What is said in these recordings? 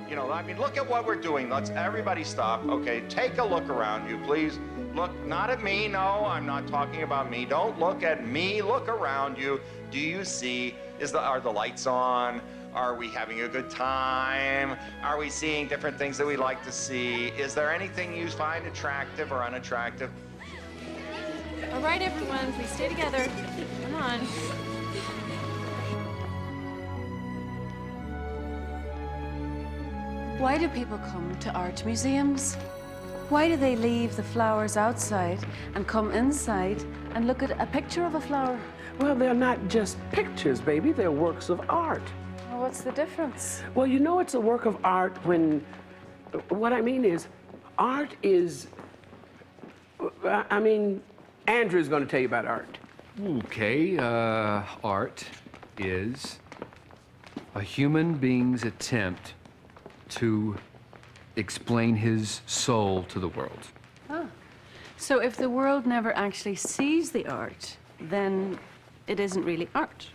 You know, I mean, look at what we're doing. Let's everybody stop, okay? Take a look around you, please. Look, not at me, no, I'm not talking about me. Don't look at me, look around you. Do you see, are the lights on? Are we having a good time? Are we seeing different things that we like to see? Is there anything you find attractive or unattractive? All right, everyone, please stay together. Come on. Why do people come to art museums? Why do they leave the flowers outside and come inside and look at a picture of a flower? Well, they're not just pictures, baby. They're works of art. Well, what's the difference? Well, you know it's a work of art when... What I mean is, art is... I mean, Andrew's going to tell you about art. Okay, art is a human being's attempt to explain his soul to the world. Oh. So if the world never actually sees the art, then it isn't really art.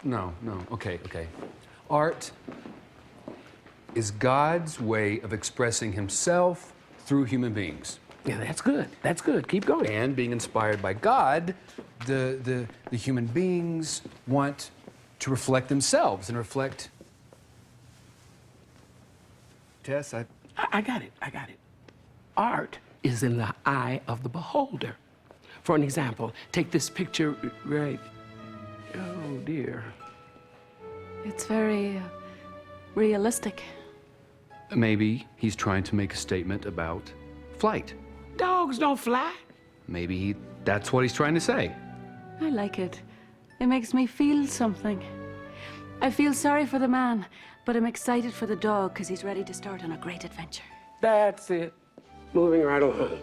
No, okay. Art is God's way of expressing himself through human beings. Yeah, that's good. That's good. Keep going. And being inspired by God, the human beings want to reflect themselves and reflect... Tess, I got it. Art is in the eye of the beholder. For an example, take this picture right... Oh, dear. It's very realistic. Maybe he's trying to make a statement about flight. Dogs don't fly. Maybe that's what he's trying to say. I like it. It makes me feel something. I feel sorry for the man, but I'm excited for the dog because he's ready to start on a great adventure. That's it. Moving right along.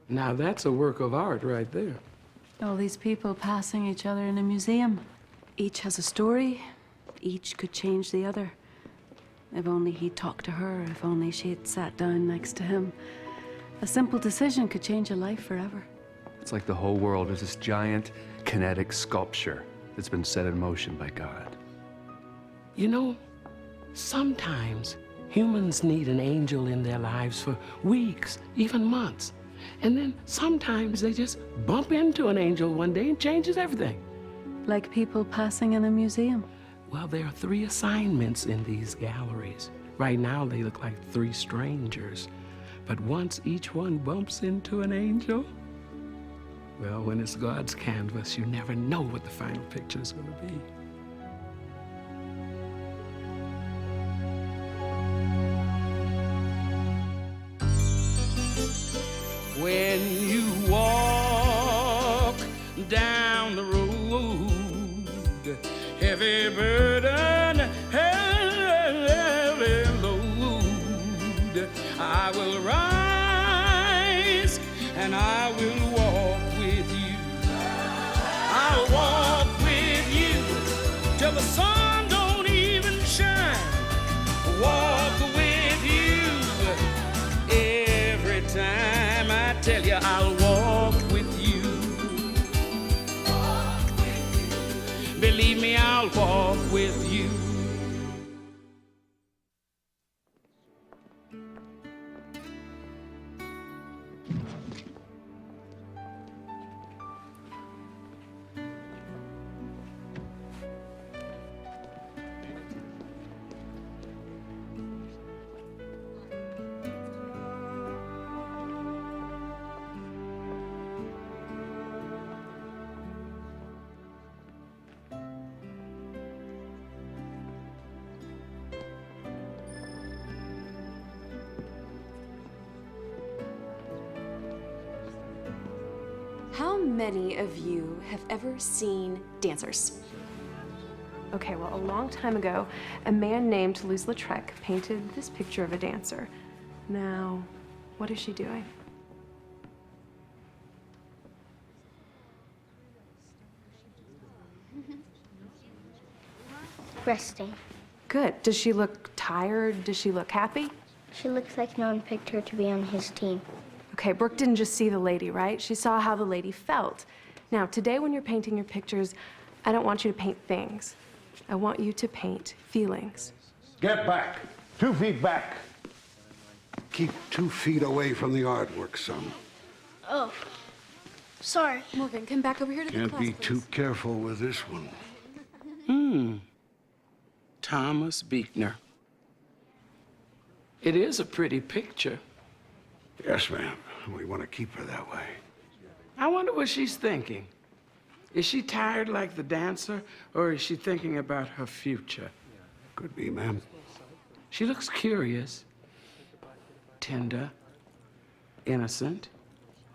Now that's a work of art right there. All these people passing each other in a museum. Each has a story. Each could change the other. If only he'd talked to her, if only she had sat down next to him. A simple decision could change a life forever. It's like the whole world is this giant kinetic sculpture that's been set in motion by God. You know, sometimes humans need an angel in their lives for weeks, even months. And then sometimes they just bump into an angel one day and changes everything. Like people passing in a museum. Well, there are 3 assignments in these galleries. Right now, they look like 3 strangers. But once each one bumps into an angel, well, when it's God's canvas, you never know what the final picture is going to be. When you walk down the road, heavy burden, heavy load, I will rise and I will walk with you. I'll walk with you till the sun don't even shine. I'll walk with you. How many of you have ever seen dancers? Okay, well, a long time ago, a man named Toulouse-Lautrec painted this picture of a dancer. Now, what is she doing? Resting. Good. Does she look tired? Does she look happy? She looks like no one picked her to be on his team. Okay, Brooke didn't just see the lady, right? She saw how the lady felt. Now, today when you're painting your pictures, I don't want you to paint things. I want you to paint feelings. Get back. 2 feet back. Keep 2 feet away from the artwork, son. Oh, sorry. Morgan, come back over here to the Can't class, be please. too careful with this one. Thomas Buechner. It is a pretty picture. Yes, ma'am. We want to keep her that way. I wonder what she's thinking. Is she tired like the dancer, or is she thinking about her future? Could be, ma'am. She looks curious, tender, innocent.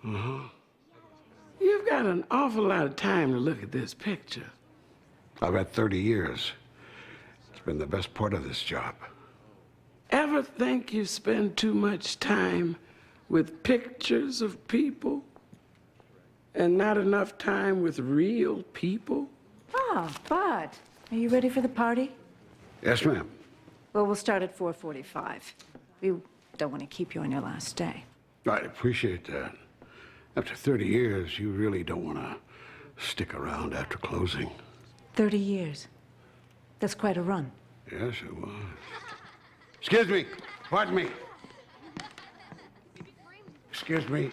You've got an awful lot of time to look at this picture. I've had 30 years. It's been the best part of this job. Ever think you spend too much time with pictures of people and not enough time with real people? Ah, Bud, are you ready for the party? Yes, ma'am. Well, we'll start at 4:45. We don't want to keep you on your last day. I appreciate that. After 30 years, you really don't want to stick around after closing. 30 years. That's quite a run. Yes, it was. Excuse me. Pardon me. Excuse me.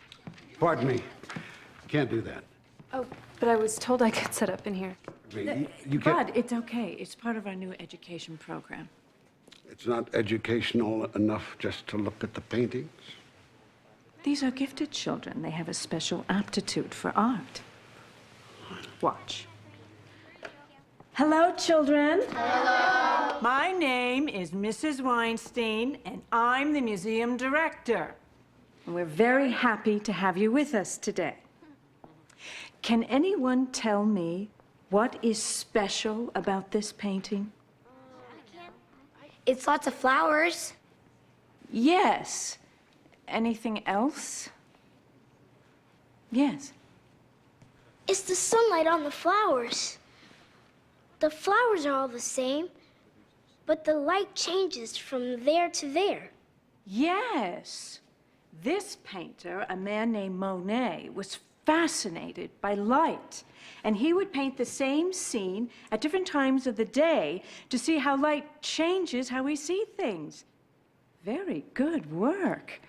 Pardon me. Can't do that. Oh, but I was told I could sit up in here. I mean, you can't. Bud, it's okay. It's part of our new education program. It's not educational enough just to look at the paintings. These are gifted children. They have a special aptitude for art. Watch. Hello, children. Hello. My name is Mrs. Weinstein, and I'm the museum director. And we're very happy to have you with us today. Can anyone tell me what is special about this painting? It's lots of flowers. Yes. Anything else? Yes. It's the sunlight on the flowers. The flowers are all the same, but the light changes from there to there. Yes. This painter, a man named Monet, was fascinated by light. And he would paint the same scene at different times of the day to see how light changes how we see things. Very good work.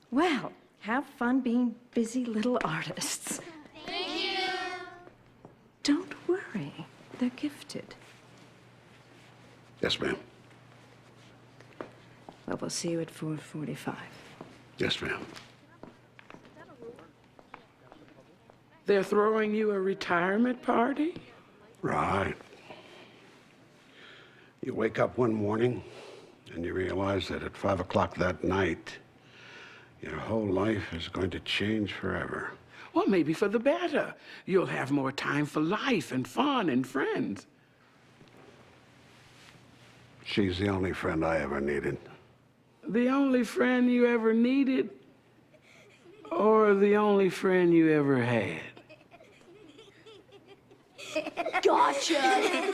Well, have fun being busy little artists. Thank you. Don't worry. They're gifted. Yes, ma'am. Well, we'll see you at 4:45. Yes, ma'am. They're throwing you a retirement party? Right. You wake up one morning and you realize that at 5 o'clock that night, your whole life is going to change forever. Well, maybe for the better. You'll have more time for life and fun and friends. She's the only friend I ever needed. The only friend you ever needed, or the only friend you ever had? Gotcha.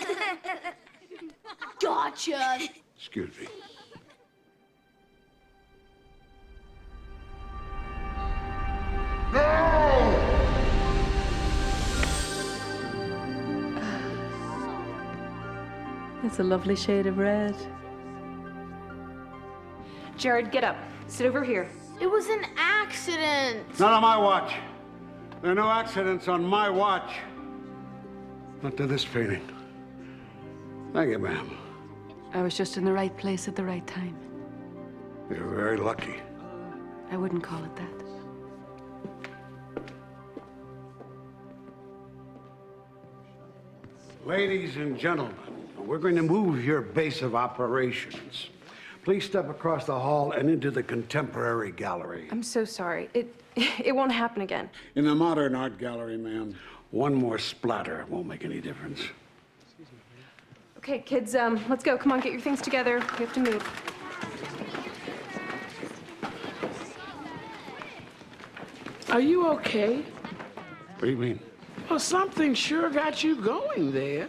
Gotcha. Excuse me. It's a lovely shade of red. Jared, get up. Sit over here. It was an accident. Not on my watch. There are no accidents on my watch. Not to this painting. Thank you, ma'am. I was just in the right place at the right time. You're very lucky. I wouldn't call it that. Ladies and gentlemen, we're going to move your base of operations. Please step across the hall and into the Contemporary Gallery. I'm so sorry. It won't happen again. In the Modern Art Gallery, ma'am, one more splatter won't make any difference. Okay, kids, let's go. Come on, get your things together. We have to move. Are you okay? What do you mean? Well, something sure got you going there.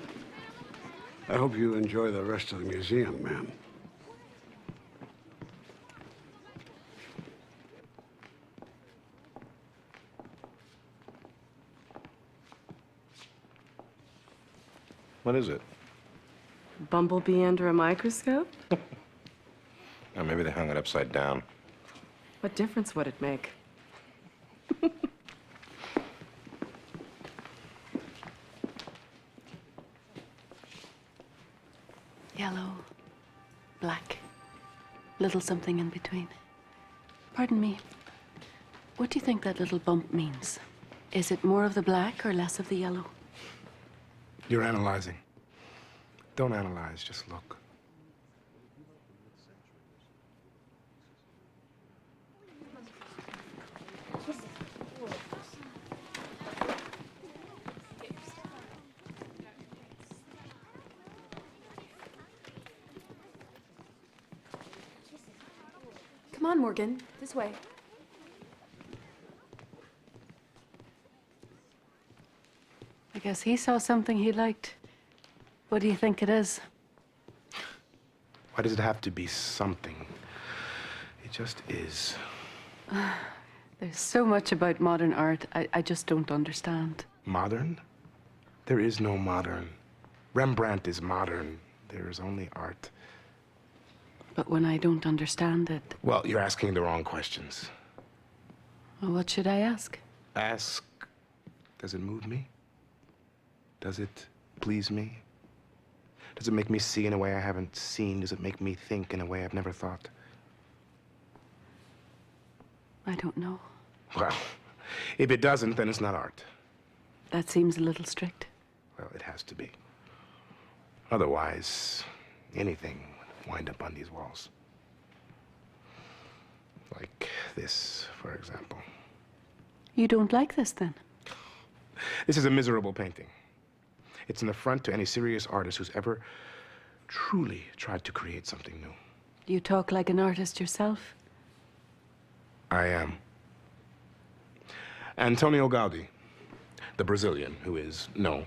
I hope you enjoy the rest of the museum, ma'am. What is it? Bumblebee under a microscope? Oh, maybe they hung it upside down. What difference would it make? Yellow, black, little something in between. Pardon me. What do you think that little bump means? Is it more of the black or less of the yellow? You're analyzing. Don't analyze, just look. Come on, Morgan. This way. I guess he saw something he liked. What do you think it is? Why does it have to be something? It just is. There's so much about modern art I just don't understand. Modern? There is no modern. Rembrandt is modern. There is only art. But when I don't understand it, Well, you're asking the wrong questions. well, what should I ask? Ask, does it move me? Does it please me? Does it make me see in a way I haven't seen? Does it make me think in a way I've never thought? I don't know. Well, if it doesn't, then it's not art. That seems a little strict. Well, it has to be. Otherwise, anything would wind up on these walls. Like this, for example. You don't like this, then? This is a miserable painting. It's an affront to any serious artist who's ever truly tried to create something new. You talk like an artist yourself. I am. Antonio Gaudi, the Brazilian, who is, no,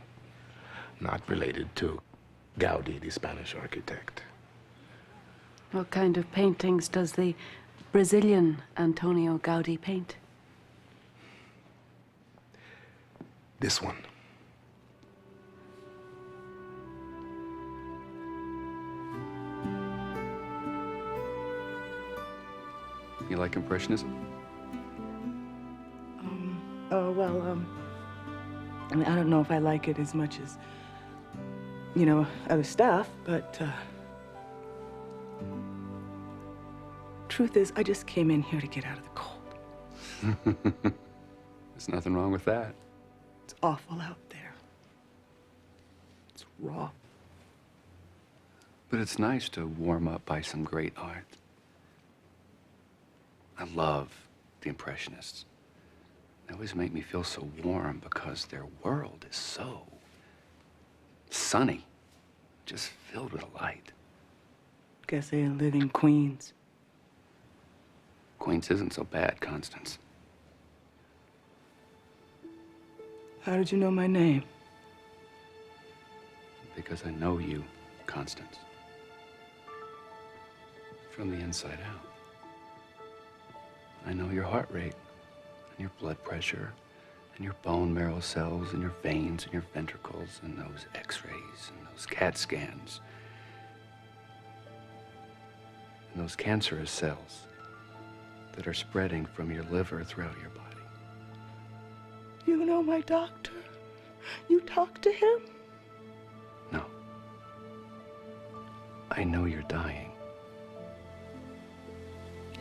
not related to Gaudi, the Spanish architect. What kind of paintings does the Brazilian Antonio Gaudi paint? This one. You like Impressionism? I mean, I don't know if I like it as much as, you know, other stuff, but, truth is, I just came in here to get out of the cold. There's nothing wrong with that. It's awful out there. It's raw. But it's nice to warm up by some great art. I love the Impressionists. They always make me feel so warm because their world is so sunny, just filled with light. Guess they live in Queens. Queens isn't so bad, Constance. How did you know my name? Because I know you, Constance. From the inside out. I know your heart rate, and your blood pressure, and your bone marrow cells, and your veins, and your ventricles, and those x-rays, and those CAT scans. and those cancerous cells that are spreading from your liver throughout your body. You know my doctor? You talk to him? No. I know you're dying.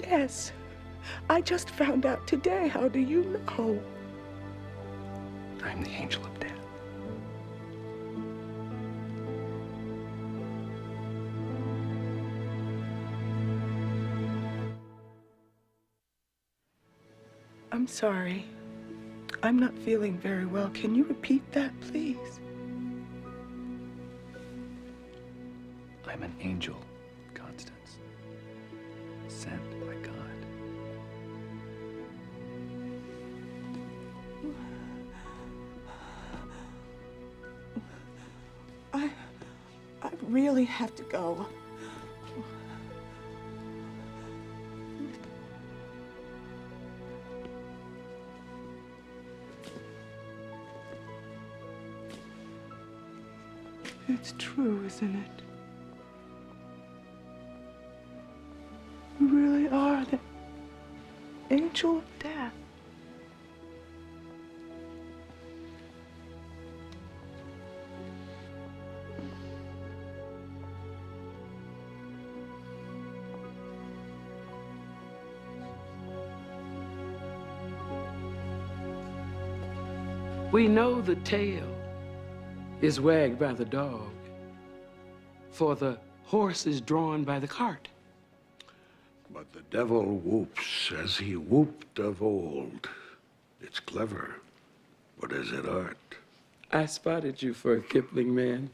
Yes. I just found out today. How do you know? I'm the angel of death. I'm sorry. I'm not feeling very well. Can you repeat that, please? I'm an angel, Constance. Sent by God. I really have to go. It's true, isn't it? You really are the angel of death. We know the tail is wagged by the dog, for the horse is drawn by the cart. But the devil whoops as he whooped of old. It's clever, but is it art? I spotted you for a Kipling man.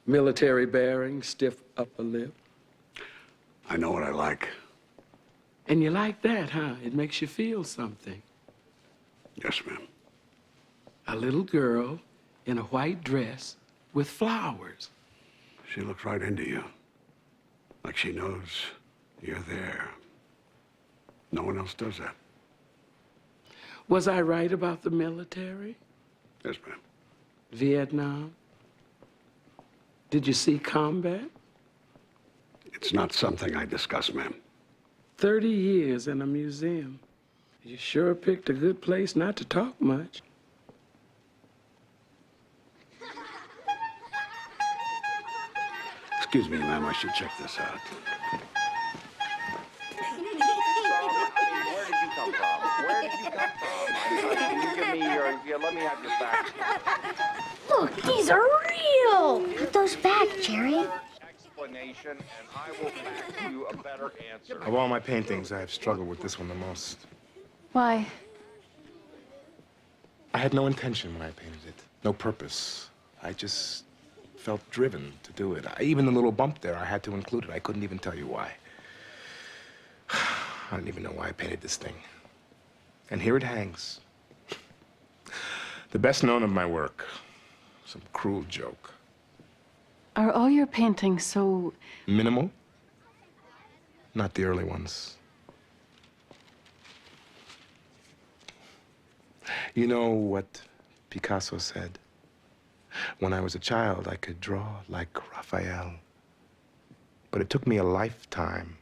Military bearing, stiff upper lip. I know what I like. And you like that, huh? It makes you feel something. Yes, ma'am. A little girl in a white dress with flowers. She looks right into you, like she knows you're there. No one else does that. Was I right about the military? Yes, ma'am. Vietnam? Did you see combat? It's not something I discuss, ma'am. 30 years in a museum. You sure picked a good place not to talk much. Excuse me, ma'am, I should check this out. Where did you come from? Where did you come from? Can you give me your, let me have your facts. Look, these are real! Put those back, Jerry. Explanation, and I will fax you a better answer. Of all my paintings, I've struggled with this one the most. Why? I had no intention when I painted it. No purpose. I just felt driven to do it. Even the little bump there, I had to include it. I couldn't even tell you why. I don't even know why I painted this thing. And here it hangs. The best known of my work. Some cruel joke. Are all your paintings so... Minimal? Not the early ones. You know what Picasso said? When I was a child, I could draw like Raphael. But it took me a lifetime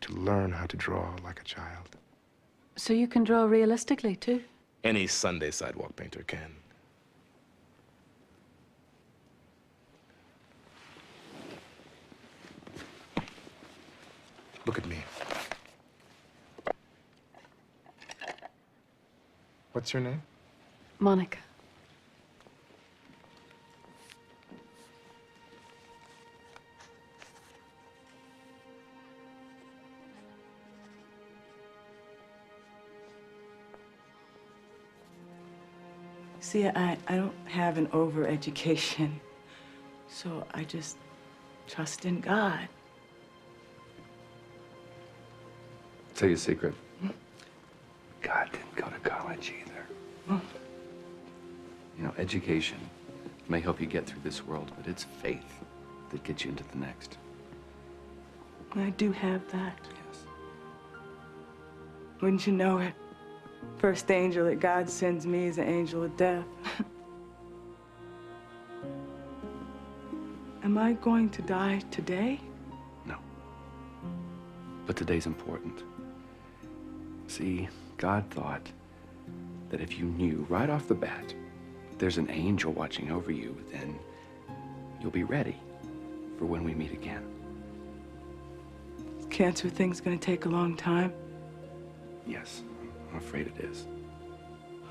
to learn how to draw like a child. So you can draw realistically, too? Any Sunday sidewalk painter can. Look at me. What's your name? Monica. See, I don't have an overeducation, so I just trust in God. Tell you a secret. God didn't go to college either. You know, education may help you get through this world, but it's faith that gets you into the next. I do have that. Yes. Wouldn't you know it? First angel that God sends me is an angel of death. Am I going to die today? No. But today's important. See, God thought that if you knew right off the bat there's an angel watching over you, then you'll be ready for when we meet again. This cancer thing's gonna take a long time. Yes, I'm afraid it is.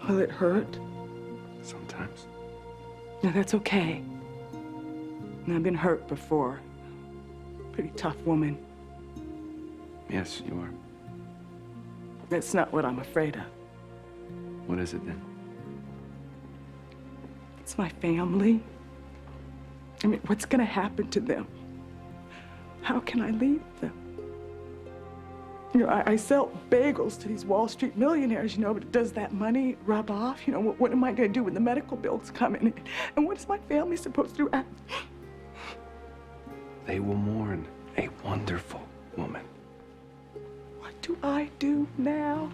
Will it hurt? Sometimes. No, that's okay. And I've been hurt before. Pretty tough woman. Yes, you are. That's not what I'm afraid of. What is it then? It's my family. I mean, what's gonna happen to them? How can I leave them? You know, I sell bagels to these Wall Street millionaires, you know, but does that money rub off? You know, what am I gonna do when the medical bills come in? And what is my family supposed to do? They will mourn a wonderful woman. What do I do now?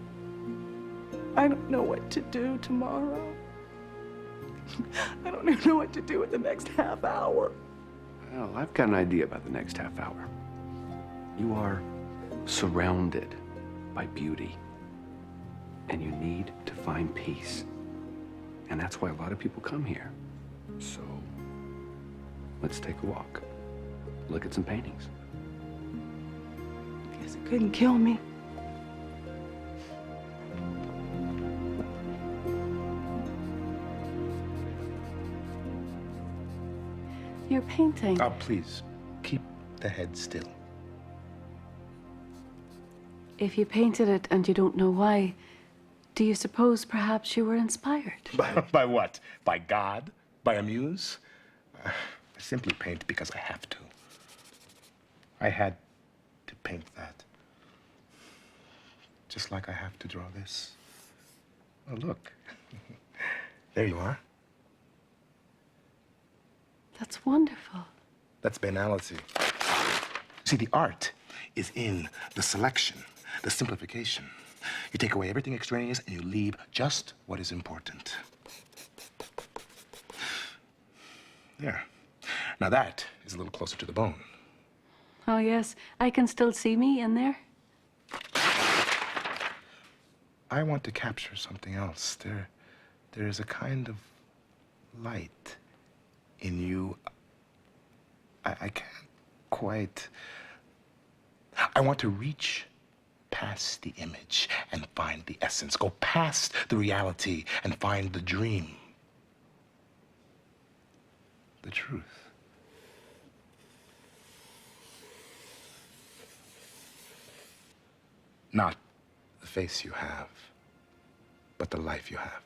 I don't know what to do tomorrow. I don't even know what to do in the next half hour. Well, I've got an idea about the next half hour. You are surrounded by beauty, and you need to find peace. And that's why a lot of people come here. So, let's take a walk. Look at some paintings. Guess it couldn't kill me. You're painting. Oh, please, keep the head still. If you painted it and you don't know why, do you suppose perhaps you were inspired? By what? By God? By a muse? I simply paint because I have to. I had to paint that. Just like I have to draw this. Oh, look. There you are. That's wonderful. That's banality. See, the art is in the selection, the simplification. You take away everything extraneous and you leave just what is important. There. Now that is a little closer to the bone. Oh, yes. I can still see me in there. I want to capture something else. There is a kind of light in you. I can't quite. I want to reach past the image and find the essence. Go past the reality and find the dream. The truth. Not the face you have, but the life you have.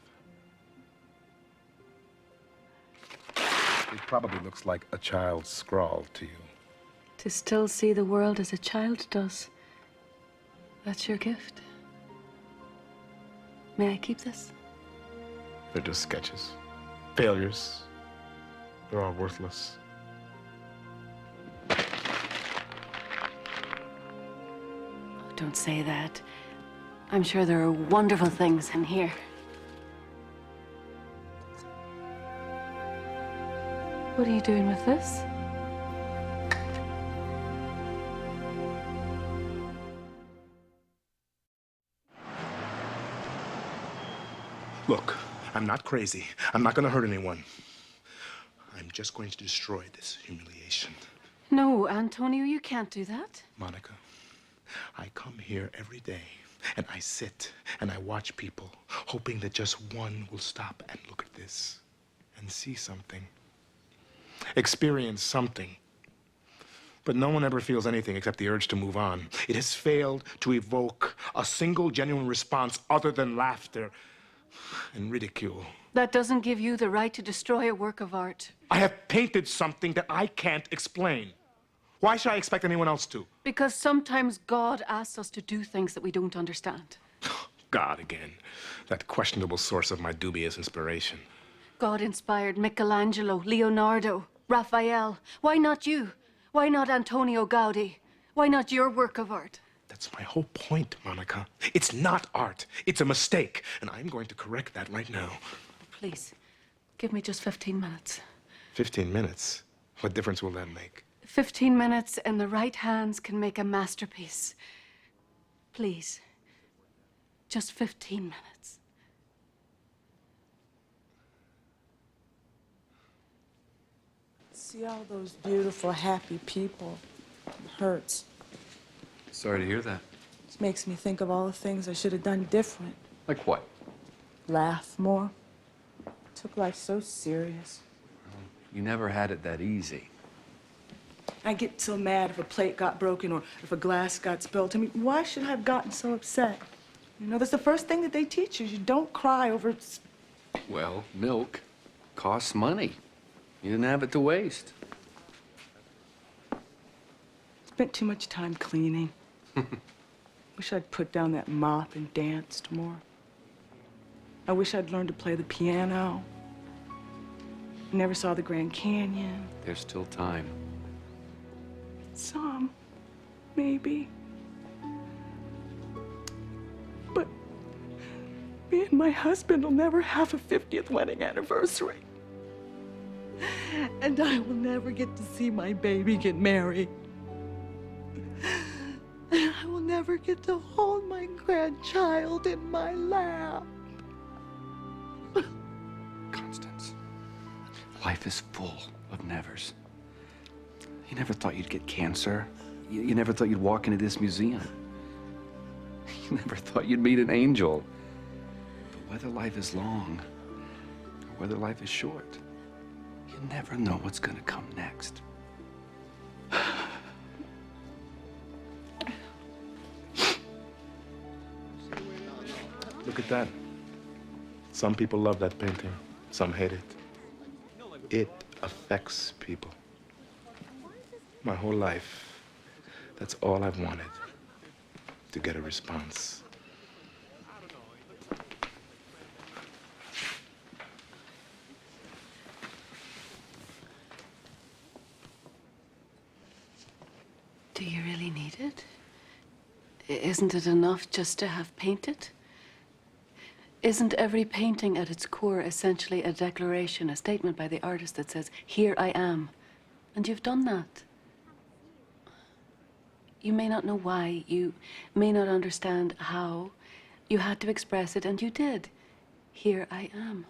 It probably looks like a child's scrawl to you. To still see the world as a child does. That's your gift. May I keep this? They're just sketches. Failures. They're all worthless. Oh, don't say that. I'm sure there are wonderful things in here. What are you doing with this? Look, I'm not crazy. I'm not going to hurt anyone. I'm just going to destroy this humiliation. No, Antonio, you can't do that. Monica, I come here every day, and I sit and I watch people, hoping that just one will stop and look at this and see something. Experience something. But no one ever feels anything except the urge to move on. It has failed to evoke a single genuine response other than laughter and ridicule. That doesn't give you the right to destroy a work of art. I have painted something that I can't explain. Why should I expect anyone else to? Because sometimes God asks us to do things that we don't understand. God again. That questionable source of my dubious inspiration. God inspired Michelangelo, Leonardo, Raphael. Why not you? Why not Antonio Gaudi? Why not your work of art? That's my whole point, Monica. It's not art. It's a mistake. And I'm going to correct that right now. Please, give me just 15 minutes. 15 minutes? What difference will that make? 15 minutes in the right hands can make a masterpiece. Please. Just 15 minutes. See all those beautiful, happy people. It hurts. Sorry to hear that. It makes me think of all the things I should have done different. Like what? Laugh more. Took life so serious. You never had it that easy. I get so mad if a plate got broken or if a glass got spilled. I mean, why should I have gotten so upset? You know, that's the first thing that they teach you. You don't cry over... Well, milk costs money. You didn't have it to waste. Spent too much time cleaning. Wish I'd put down that mop and danced more. I wish I'd learned to play the piano. Never saw the Grand Canyon. There's still time. Some, maybe. But me and my husband will never have a 50th wedding anniversary. And I will never get to see my baby get married. And I will never get to hold my grandchild in my lap. Constance, life is full of nevers. You never thought you'd get cancer. You never thought you'd walk into this museum. You never thought you'd meet an angel. But whether life is long or whether life is short, you never know what's gonna come next. Look at that. Some people love that painting. Some hate it. It affects people. My whole life, that's all I've wanted. To get a response. Do you really need it? Isn't it enough just to have painted? Isn't every painting at its core essentially a declaration, a statement by the artist that says, "Here I am"? And you've done that. You may not know why, you may not understand how. You had to express it, and you did. Here I am.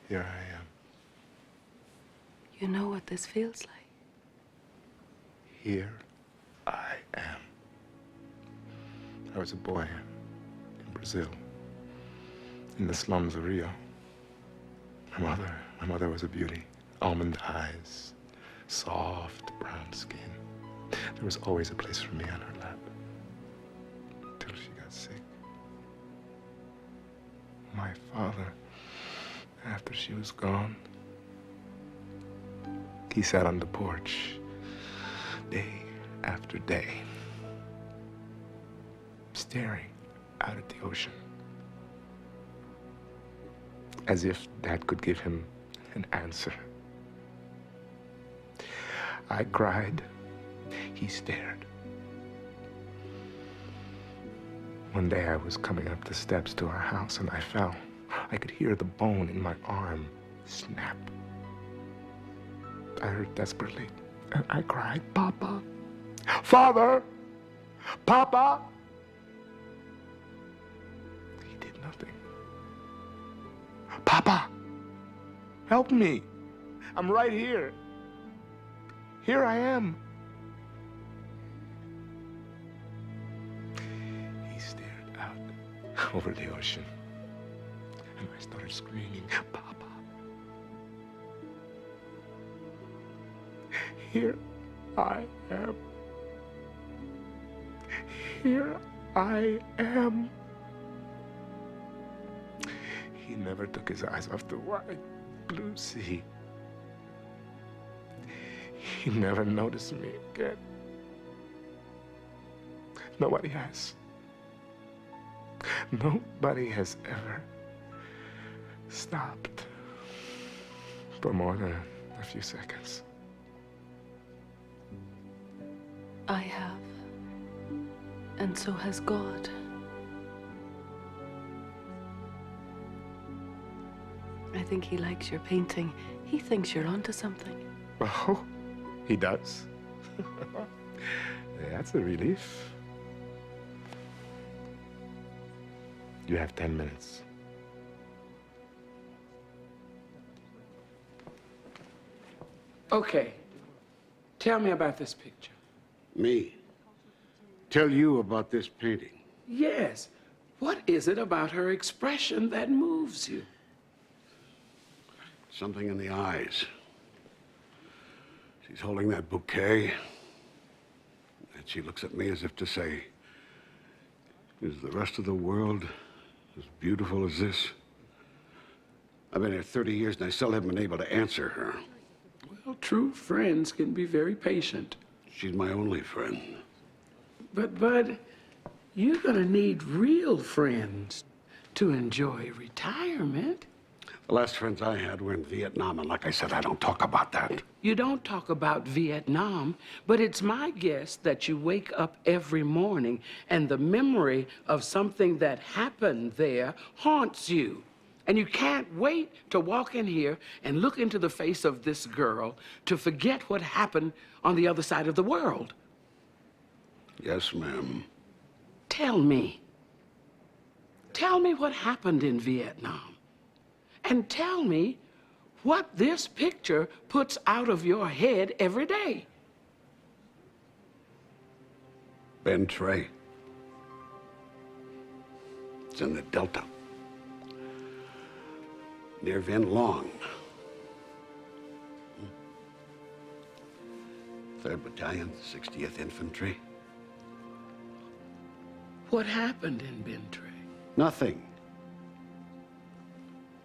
Here I am. You know what this feels like. Here I am. I was a boy in Brazil, in the slums of Rio. My mother was a beauty. Almond eyes, soft brown skin. There was always a place for me on her lap. Until she got sick. My father, after she was gone, he sat on the porch day after day, staring out at the ocean, as if that could give him an answer. I cried, he stared. One day I was coming up the steps to our house and I fell. I could hear the bone in my arm snap. I heard desperately, and I cried, "Papa! Father! Papa!" He did nothing. "Papa! Help me! I'm right here. Here I am." He stared out over the ocean, and I started screaming, "Papa! Here I am. Here I am." He never took his eyes off the wide blue sea. He never noticed me again. Nobody has. Nobody has ever stopped for more than a few seconds. I have. And so has God. I think he likes your painting. He thinks you're onto something. Oh, he does? That's a relief. You have 10 minutes. Okay. Tell me about this picture. Me? Tell you about this painting. Yes. What is it about her expression that moves you? Something in the eyes. She's holding that bouquet, and she looks at me as if to say, is the rest of the world as beautiful as this? I've been here 30 years, and I still haven't been able to answer her. Well, true friends can be very patient. She's my only friend. But, Bud, you're gonna need real friends to enjoy retirement. The last friends I had were in Vietnam, and like I said, I don't talk about that. You don't talk about Vietnam, but it's my guess that you wake up every morning and the memory of something that happened there haunts you. And you can't wait to walk in here and look into the face of this girl to forget what happened on the other side of the world. Yes, ma'am. Tell me. Tell me what happened in Vietnam. And tell me what this picture puts out of your head every day. Ben Tre. It's in the Delta. Near Vinh Long. 3rd Battalion, 60th Infantry. What happened in Ben Tre? Nothing.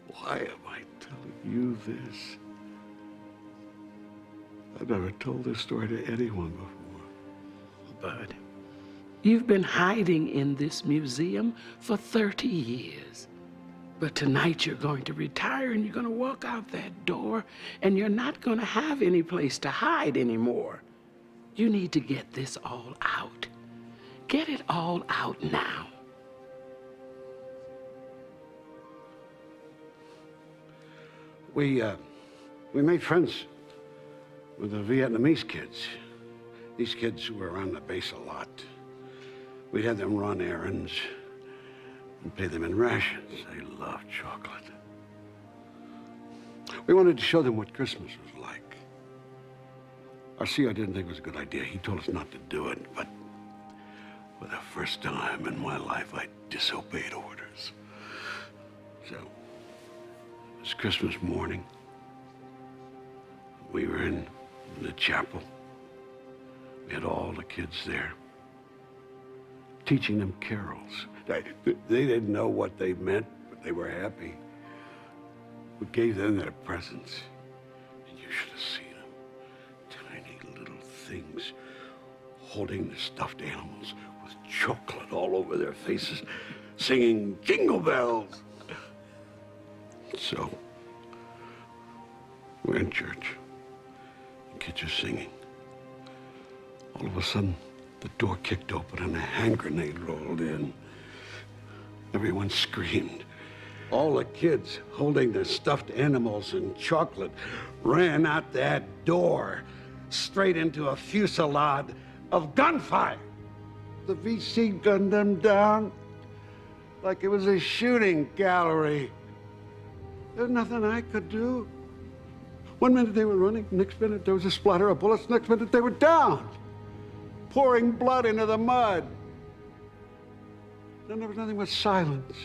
Why am I telling you this? I've never told this story to anyone before. Bud, you've been hiding in this museum for 30 years. But tonight you're going to retire and you're going to walk out that door and you're not going to have any place to hide anymore. You need to get this all out. Get it all out now. We made friends with the Vietnamese kids. These kids were around the base a lot. We had them run errands and pay them in rations. They loved chocolate. We wanted to show them what Christmas was like. Our CO didn't think it was a good idea. He told us not to do it, but for the first time in my life, I disobeyed orders. So, it was Christmas morning. We were in the chapel. We had all the kids there, teaching them carols. They didn't know what they meant, but they were happy. We gave them their presents, and you should have seen them. Tiny little things holding the stuffed animals with chocolate all over their faces, singing jingle bells. So, we're in church. The kids are singing. All of a sudden, the door kicked open and a hand grenade rolled in. Everyone screamed. All the kids, holding their stuffed animals and chocolate, ran out that door, straight into a fusillade of gunfire. The VC gunned them down like it was a shooting gallery. There's nothing I could do. One minute they were running, next minute there was a splatter of bullets, next minute they were down, pouring blood into the mud. Then there was nothing but silence.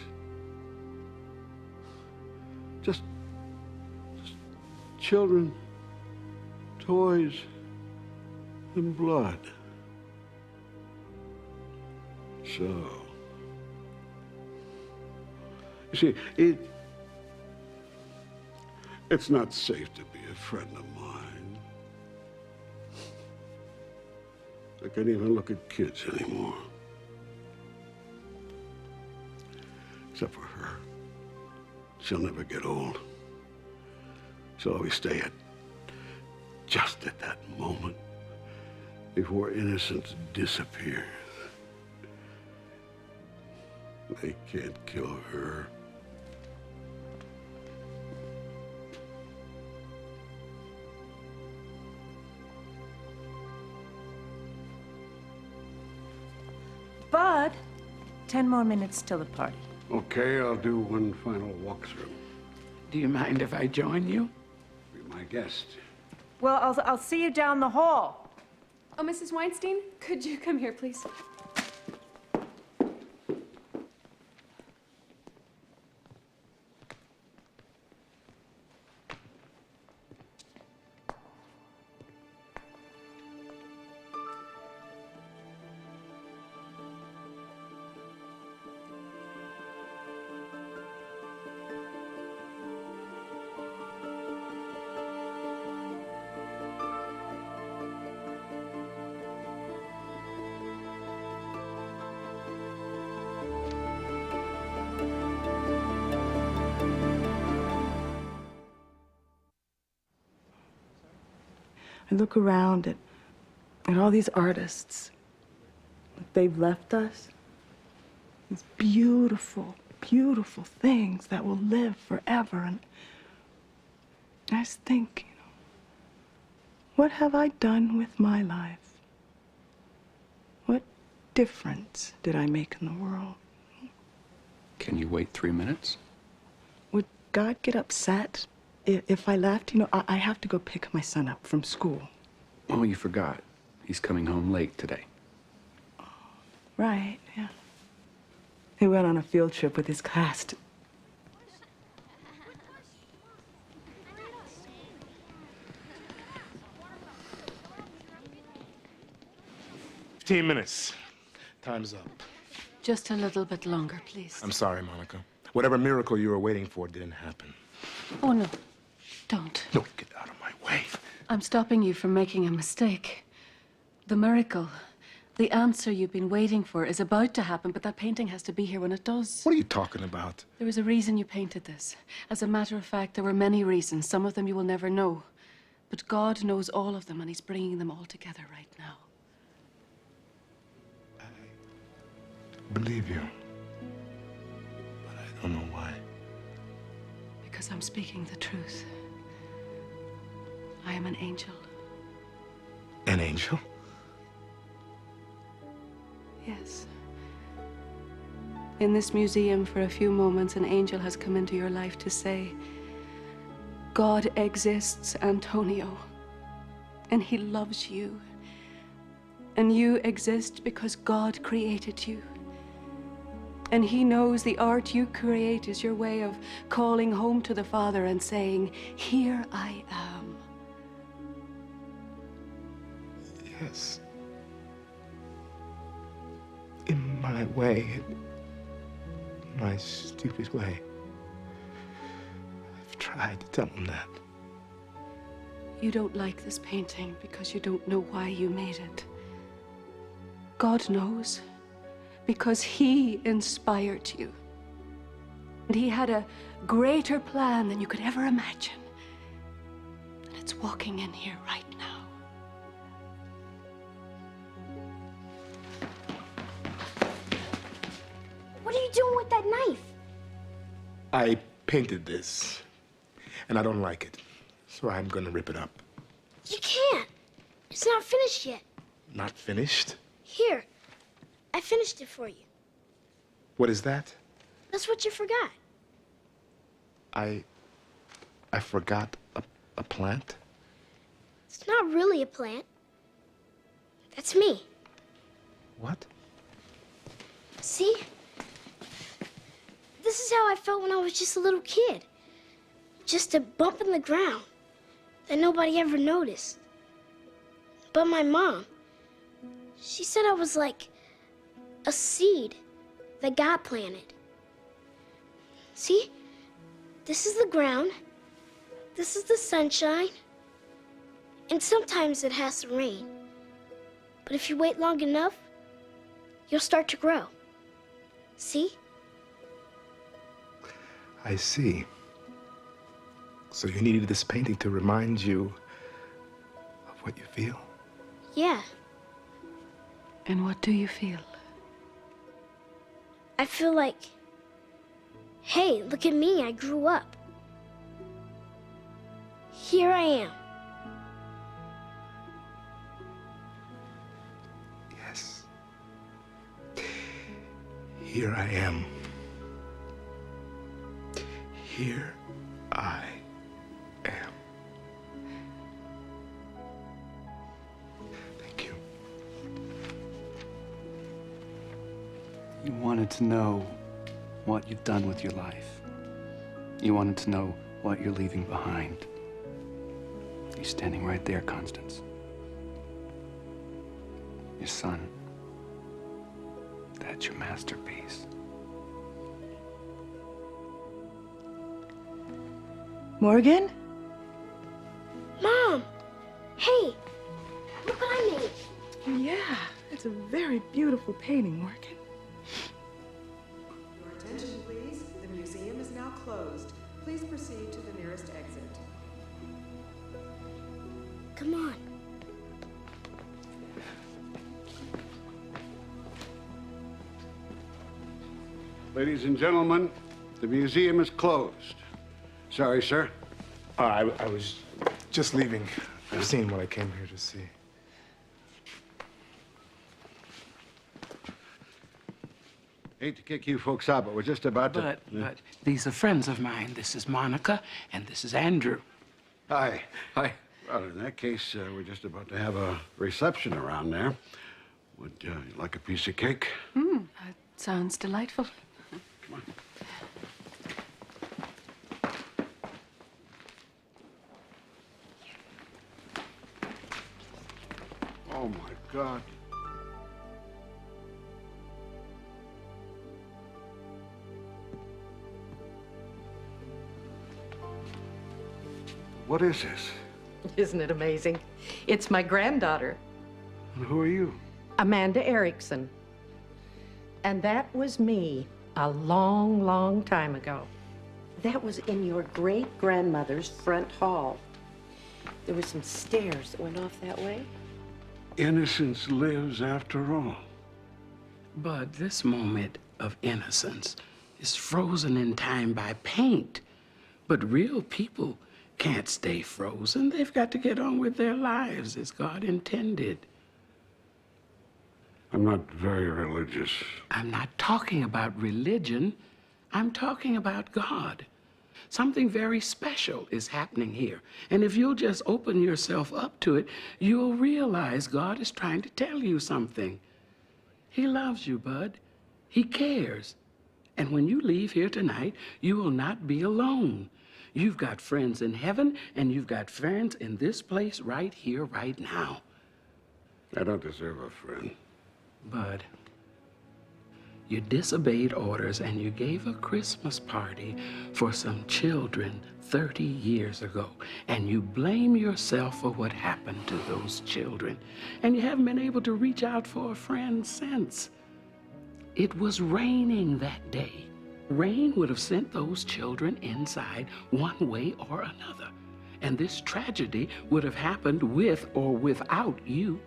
Just children, toys, and blood. So, you see, it's not safe to be a friend of mine. I can't even look at kids anymore. Except for her. She'll never get old. She'll always stay at just at that moment before innocence disappears. They can't kill her. Bud, 10 more minutes till the party. Okay, I'll do one final walkthrough. Do you mind if I join you? Be my guest. Well, I'll see you down the hall. Oh, Mrs. Weinstein, could you come here, please? I look around at all these artists. They've left us these beautiful, beautiful things that will live forever. And I just think, you know, what have I done with my life? What difference did I make in the world? Can you wait 3 minutes? Would God get upset if I left? You know, I have to go pick my son up from school. Oh, you forgot. He's coming home late today. Right, yeah. He went on a field trip with his class. 15 minutes. Time's up. Just a little bit longer, please. I'm sorry, Monica. Whatever miracle you were waiting for didn't happen. Oh, no. Don't. No, get out of my way. I'm stopping you from making a mistake. The miracle, the answer you've been waiting for is about to happen, but that painting has to be here when it does. What are you talking about? There was a reason you painted this. As a matter of fact, there were many reasons. Some of them you will never know. But God knows all of them, and He's bringing them all together right now. I believe you. But I don't know why. Because I'm speaking the truth. I am an angel. An angel? Yes. In this museum, for a few moments, an angel has come into your life to say, God exists, Antonio, and He loves you. And you exist because God created you. And He knows the art you create is your way of calling home to the Father and saying, here I am. Yes. In my way, in my stupid way. I've tried to tell him that. You don't like this painting because you don't know why you made it. God knows, because He inspired you. And He had a greater plan than you could ever imagine. And it's walking in here right now. What are you doing with that knife? I painted this, and I don't like it, so I'm gonna rip it up. You can't. It's not finished yet. Not finished? Here, I finished it for you. What is that? That's what you forgot. I forgot a plant? It's not really a plant. That's me. What? See? This is how I felt when I was just a little kid. Just a bump in the ground that nobody ever noticed. But my mom, she said I was like a seed that God planted. See? This is the ground. This is the sunshine. And sometimes it has to rain. But if you wait long enough, you'll start to grow. See? I see. So you needed this painting to remind you of what you feel? Yeah. And what do you feel? I feel like, hey, look at me, I grew up. Here I am. Yes. Here I am, here I am. Thank you. You wanted to know what you've done with your life. You wanted to know what you're leaving behind. He's standing right there, Constance. Your son. That's your masterpiece. Morgan? Mom! Hey! Look what I made. Yeah, it's a very beautiful painting, Morgan. Your attention, please. The museum is now closed. Please proceed to the nearest exit. Come on. Ladies and gentlemen, the museum is closed. Sorry, sir. I was just leaving. I've seen what I came here to see. Hate to kick you folks out, but we're just about to... But these are friends of mine. This is Monica, and this is Andrew. Hi. Hi. Well, in that case, we're just about to have a reception around there. Would you like a piece of cake? That sounds delightful. Come on. Oh, my God. What is this? Isn't it amazing? It's my granddaughter, And who are you? Amanda Erickson. And that was me a long, long time ago. That was in your great-grandmother's front hall. There were some stairs that went off that way. Innocence lives after all. But this moment of innocence is frozen in time by paint. But real people can't stay frozen. They've got to get on with their lives as God intended. I'm not very religious. I'm not talking about religion. I'm talking about God. Something very special is happening here. And if you'll just open yourself up to it, you'll realize God is trying to tell you something. He loves you, Bud. He cares. And when you leave here tonight, you will not be alone. You've got friends in heaven, and you've got friends in this place right here, right now. I don't deserve a friend. Bud, you disobeyed orders and you gave a Christmas party for some children 30 years ago. And you blame yourself for what happened to those children. And you haven't been able to reach out for a friend since. It was raining that day. Rain would have sent those children inside one way or another. And this tragedy would have happened with or without you.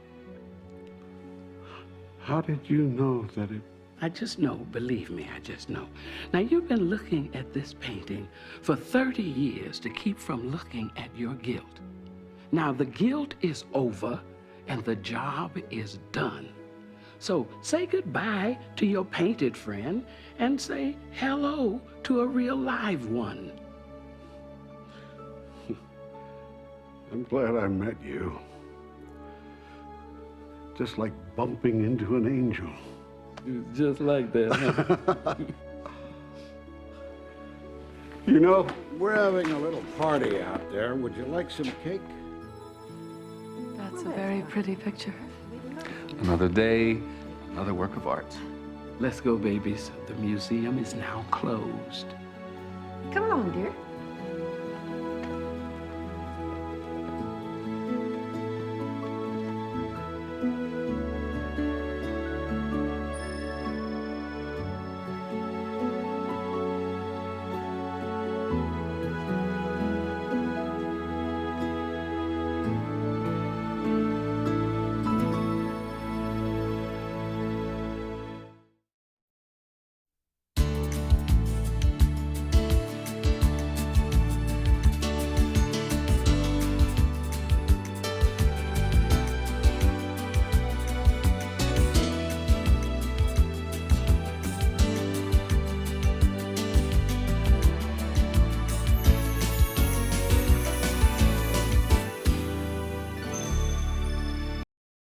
How did you know that it... I just know, believe me, I just know. Now, you've been looking at this painting for 30 years to keep from looking at your guilt. Now, the guilt is over and the job is done. So say goodbye to your painted friend and say hello to a real live one. I'm glad I met you. Just like bumping into an angel. Just like that, huh? You know, we're having a little party out there. Would you like some cake? That's a very pretty picture. Another day, another work of art. Let's go, babies. The museum is now closed. Come along, dear.